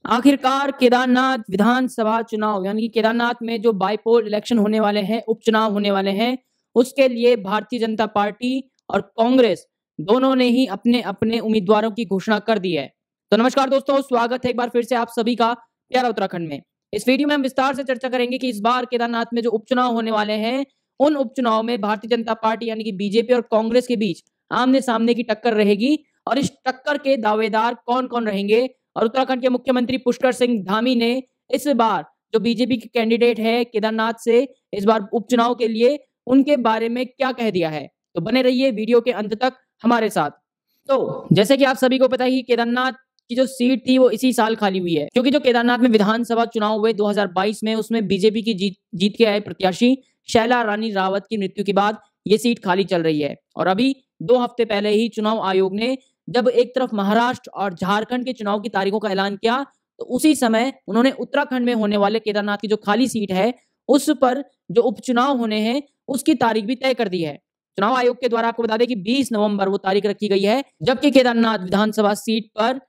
आखिरकार केदारनाथ विधानसभा चुनाव यानी कि केदारनाथ में जो बाईपोल इलेक्शन होने वाले हैं, उपचुनाव होने वाले हैं, उसके लिए भारतीय जनता पार्टी और कांग्रेस दोनों ने ही अपने अपने उम्मीदवारों की घोषणा कर दी है। तो नमस्कार दोस्तों, स्वागत है एक बार फिर से आप सभी का प्यारा उत्तराखंड में। इस वीडियो में हम विस्तार से चर्चा करेंगे कि इस बार केदारनाथ में जो उपचुनाव होने वाले हैं, उन उपचुनाव में भारतीय जनता पार्टी यानी कि बीजेपी और कांग्रेस के बीच आमने सामने की टक्कर रहेगी और इस टक्कर के दावेदार कौन कौन रहेंगे। और उत्तराखंड के मुख्यमंत्री पुष्कर सिंह धामी ने इस बार जो बीजेपी के कैंडिडेट है केदारनाथ से इस बार उपचुनाव के लिए, उनके बारे में क्या कह दिया है। तो बने रहिए वीडियो के अंत तक हमारे साथ। तो जैसे कि आप सभी को पता ही, केदारनाथ की जो सीट थी वो इसी साल खाली हुई है, क्योंकि जो केदारनाथ में विधानसभा चुनाव हुए 2022 में, उसमें बीजेपी की जीत के आए प्रत्याशी शैला रानी रावत की मृत्यु के बाद ये सीट खाली चल रही है। और अभी 2 हफ्ते पहले ही चुनाव आयोग ने जब एक तरफ महाराष्ट्र और झारखंड के चुनाव की तारीखों का ऐलान किया, तो उसी समय उन्होंने उत्तराखंड में होने वाले केदारनाथ की जो खाली सीट है, उस पर जो उपचुनाव होने हैं उसकी तारीख भी तय कर दी है। चुनाव आयोग के द्वारा आपको बता दें कि 20 नवंबर वो तारीख रखी गई है, जबकि केदारनाथ विधानसभा सीट पर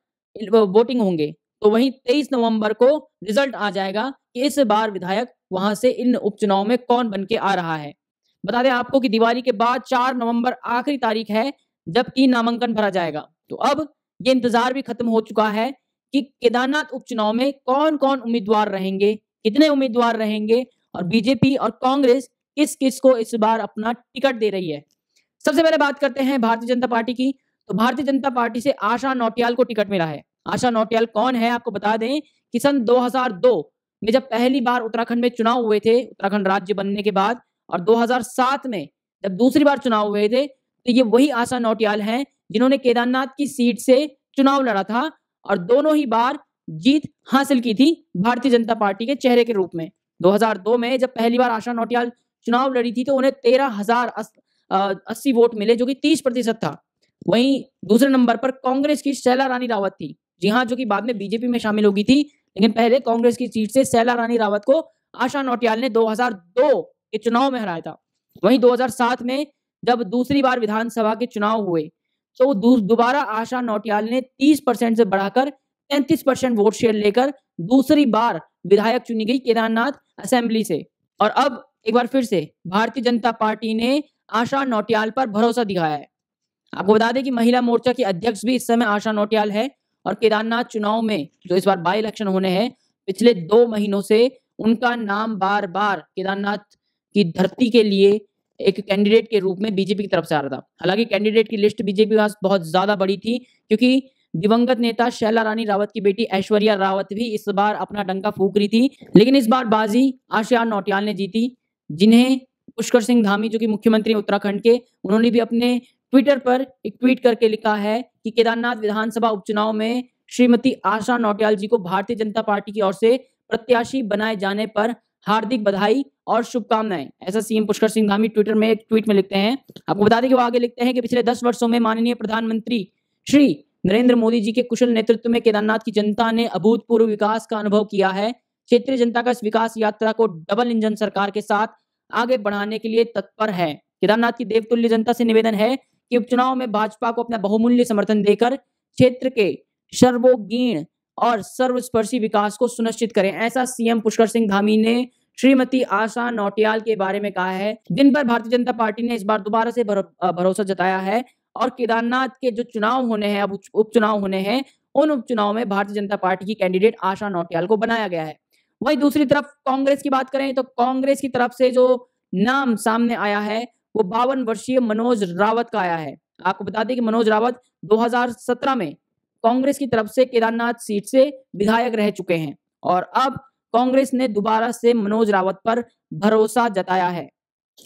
वोटिंग होंगे। तो वहीं 23 नवंबर को रिजल्ट आ जाएगा कि इस बार विधायक वहां से इन उपचुनाव में कौन बन के आ रहा है। बता दें आपको कि दिवाली के बाद 4 नवंबर आखिरी तारीख है जबकि नामांकन भरा जाएगा। तो अब ये इंतजार भी खत्म हो चुका है कि केदारनाथ उपचुनाव में कौन कौन उम्मीदवार रहेंगे, कितने उम्मीदवार रहेंगे और बीजेपी और कांग्रेस किस किस को इस बार अपना टिकट दे रही है। सबसे पहले बात करते हैं भारतीय जनता पार्टी की। तो भारतीय जनता पार्टी से आशा नौटियाल को टिकट मिला है। आशा नौटियाल कौन है, आपको बता दें कि सन 2002 में जब पहली बार उत्तराखंड में चुनाव हुए थे, उत्तराखंड राज्य बनने के बाद, और 2007 में जब दूसरी बार चुनाव हुए थे, तो ये वही आशा नौटियाल हैं जिन्होंने केदारनाथ की सीट से चुनाव लड़ा था और दोनों ही बार जीत हासिल की थी भारतीय जनता पार्टी के चेहरे के रूप में। 2002 में जब पहली बार आशा नौटियाल चुनाव लड़ी थी तो उन्हें 13,080 वोट मिले, जो कि 30% था। वहीं दूसरे नंबर पर कांग्रेस की शैला रानी रावत थी, जी हाँ, जो कि बाद में बीजेपी में शामिल हो गई थी, लेकिन पहले कांग्रेस की सीट से शैला रानी रावत को आशा नौटियाल ने 2002 के चुनाव में हराया था। वहीं 2007 में जब दूसरी बार विधानसभा के चुनाव हुए तो दोबारा आशा नौटियाल ने 30% से बढ़ाकर 33% वोट शेयर लेकर दूसरी बार विधायक चुनी गई केदारनाथ असेंबली से। और अब एक बार फिर से भारतीय जनता पार्टी ने आशा नौटियाल पर भरोसा दिखाया है। आपको बता दें कि महिला मोर्चा की अध्यक्ष भी इस समय आशा नौटियाल है और केदारनाथ चुनाव में जो इस बार बाई इलेक्शन होने हैं, पिछले 2 महीनों से उनका नाम बार बार केदारनाथ की धरती के लिए एक कैंडिडेट के रूप में बीजेपी की तरफ से आ रहा था। हालांकि कैंडिडेट की लिस्ट बीजेपी के पास बहुत ज्यादा बड़ी थी, क्योंकि दिवंगत नेता शैला रानी रावत की बेटी ऐश्वर्या रावत भी इस बार अपना डंका फूंक रही थी, लेकिन इस बार बाजी आशा नौटियाल ने जीती, जिन्हें पुष्कर सिंह धामी जो कि मुख्यमंत्री उत्तराखंड के, उन्होंने भी अपने ट्विटर पर एक ट्वीट करके लिखा है कि केदारनाथ विधानसभा उपचुनाव में श्रीमती आशा नौटियाल जी को भारतीय जनता पार्टी की ओर से प्रत्याशी बनाए जाने पर हार्दिक बधाई और शुभकामनाएं। ऐसा सीएम पुष्कर सिंह धामी ट्विटर में एक ट्वीट में लिखते हैं। आपको बता दें कि वो आगे लिखते हैं कि पिछले 10 वर्षों में माननीय प्रधानमंत्री श्री नरेंद्र मोदी जी के कुशल नेतृत्व में केदारनाथ की जनता ने अभूतपूर्व विकास का अनुभव किया है। क्षेत्रीय जनता का इस विकास यात्रा को डबल इंजन सरकार के साथ आगे बढ़ाने के लिए तत्पर है। केदारनाथ की देवतुल्य जनता से निवेदन है कि उपचुनाव में भाजपा को अपना बहुमूल्य समर्थन देकर क्षेत्र के सर्वोगीण और सर्वस्पर्शी विकास को सुनिश्चित करें। ऐसा सीएम पुष्कर सिंह धामी ने श्रीमती आशा नौटियाल के बारे में कहा है, जिन पर भारतीय जनता पार्टी ने इस बार दोबारा से भरोसा जताया है। और केदारनाथ के जो चुनाव होने हैं, अब उपचुनाव होने हैं, उन उपचुनाव में भारतीय जनता पार्टी की कैंडिडेट आशा नौटियाल को बनाया गया है। वहीं दूसरी तरफ कांग्रेस की बात करें तो कांग्रेस की तरफ से जो नाम सामने आया है वो 52 वर्षीय मनोज रावत का आया है। आपको बता दें कि मनोज रावत 2017 में कांग्रेस की तरफ से केदारनाथ सीट से विधायक रह चुके हैं और अब कांग्रेस ने दोबारा से मनोज रावत पर भरोसा जताया है।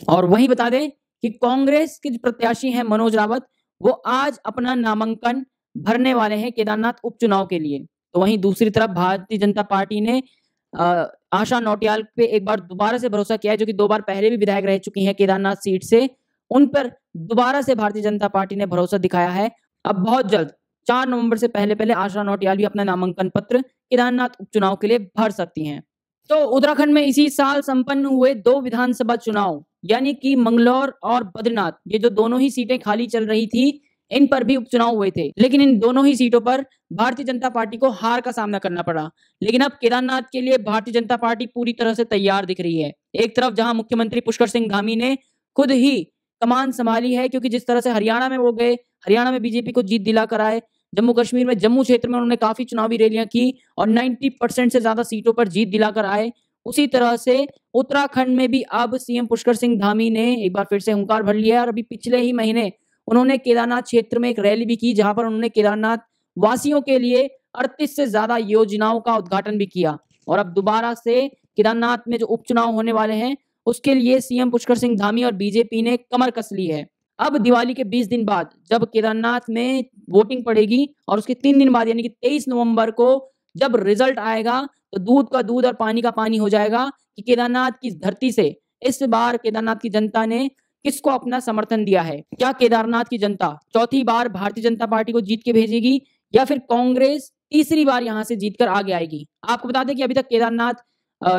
और वही बता दें कि कांग्रेस के प्रत्याशी हैं मनोज रावत, वो आज अपना नामांकन भरने वाले हैं केदारनाथ उपचुनाव के लिए। तो वहीं दूसरी तरफ भारतीय जनता पार्टी ने आशा नौटियाल पे एक बार दोबारा से भरोसा किया है, जो कि 2 बार पहले भी विधायक रह चुकी हैं केदारनाथ सीट से। उन पर दोबारा से भारतीय जनता पार्टी ने भरोसा दिखाया है। अब बहुत जल्द 4 नवंबर से पहले पहले आशा नौटियाल भी अपना नामांकन पत्र केदारनाथ उपचुनाव के लिए भर सकती हैं। तो उत्तराखंड में इसी साल संपन्न हुए 2 विधानसभा चुनाव यानी कि मंगलौर और बद्रीनाथ, ये जो दोनों ही सीटें खाली चल रही थी, इन पर भी उपचुनाव हुए थे, लेकिन इन दोनों ही सीटों पर भारतीय जनता पार्टी को हार का सामना करना पड़ा। लेकिन अब केदारनाथ के लिए भारतीय जनता पार्टी पूरी तरह से तैयार दिख रही है। एक तरफ जहां मुख्यमंत्री पुष्कर सिंह धामी ने खुद ही कमान संभाली है, क्योंकि जिस तरह से हरियाणा में वो गए, हरियाणा में बीजेपी को जीत दिलाकर आए, जम्मू कश्मीर में जम्मू क्षेत्र में उन्होंने काफी चुनावी रैलियां की और 90% से ज्यादा सीटों पर जीत दिलाकर आए। उसी तरह से उत्तराखंड में भी अब सीएम पुष्कर सिंह धामी ने एक बार फिर से हुंकार भर लिया है और अभी पिछले ही महीने उन्होंने केदारनाथ क्षेत्र में एक रैली भी की, जहां पर उन्होंने केदारनाथ वासियों के लिए 38 से ज्यादा योजनाओं का उद्घाटन भी किया। और अब दोबारा से केदारनाथ में जो उपचुनाव होने वाले हैं, उसके लिए सीएम पुष्कर सिंह धामी और बीजेपी ने कमर कस ली है। अब दिवाली के 20 दिन बाद जब केदारनाथ में वोटिंग पड़ेगी और उसके 3 दिन बाद यानी कि 23 नवंबर को जब रिजल्ट आएगा, तो दूध का दूध और पानी का पानी हो जाएगा कि केदारनाथ की धरती से इस बार केदारनाथ की जनता ने किसको अपना समर्थन दिया है। क्या केदारनाथ की जनता चौथी बार भारतीय जनता पार्टी को जीत के भेजेगी या फिर कांग्रेस तीसरी बार यहां से जीतकर आगे आएगी। आपको बता दें कि अभी तक केदारनाथ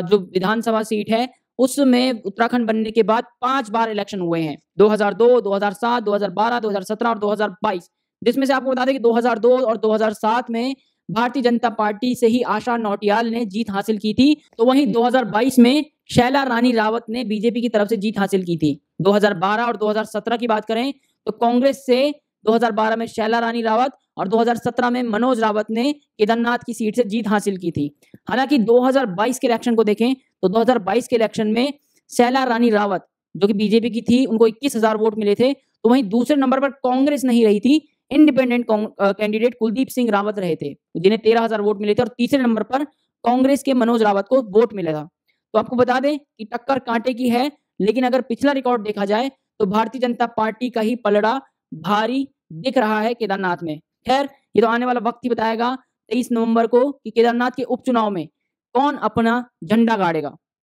जो विधानसभा सीट है उसमें उत्तराखंड बनने के बाद 5 बार इलेक्शन हुए हैं, 2002, 2007, 2012, 2017 और 2022, जिसमें से आपको बता दें कि 2002 और 2007 में भारतीय जनता पार्टी से ही आशा नौटियाल ने जीत हासिल की थी, तो वहीं 2022 में शैला रानी रावत ने बीजेपी की तरफ से जीत हासिल की थी। 2012 और 2017 की बात करें तो कांग्रेस से 2012 में शैला रानी रावत और 2017 में मनोज रावत ने केदारनाथ की सीट से जीत हासिल की थी। हालांकि 2022 के इलेक्शन को देखें तो 2022 के इलेक्शन में शैला रानी रावत जो कि बीजेपी की थी, उनको 21,000 वोट मिले थे, तो वहीं दूसरे नंबर पर कांग्रेस नहीं रही थी, इंडिपेंडेंट कैंडिडेट कुलदीप सिंह रावत रहे थे, जिन्हें 13,000 वोट मिले थे और तीसरे नंबर पर कांग्रेस के मनोज रावत को वोट मिला था। तो आपको बता दें कि टक्कर कांटे की है, लेकिन अगर पिछला रिकॉर्ड देखा जाए तो भारतीय जनता पार्टी का ही पलड़ा भारी दिख रहा है केदारनाथ में। खैर, ये तो आने वाला वक्त ही बताएगा 23 नवंबर को कि केदारनाथ के उपचुनाव में कौन अपना झंडा गाड़ेगा।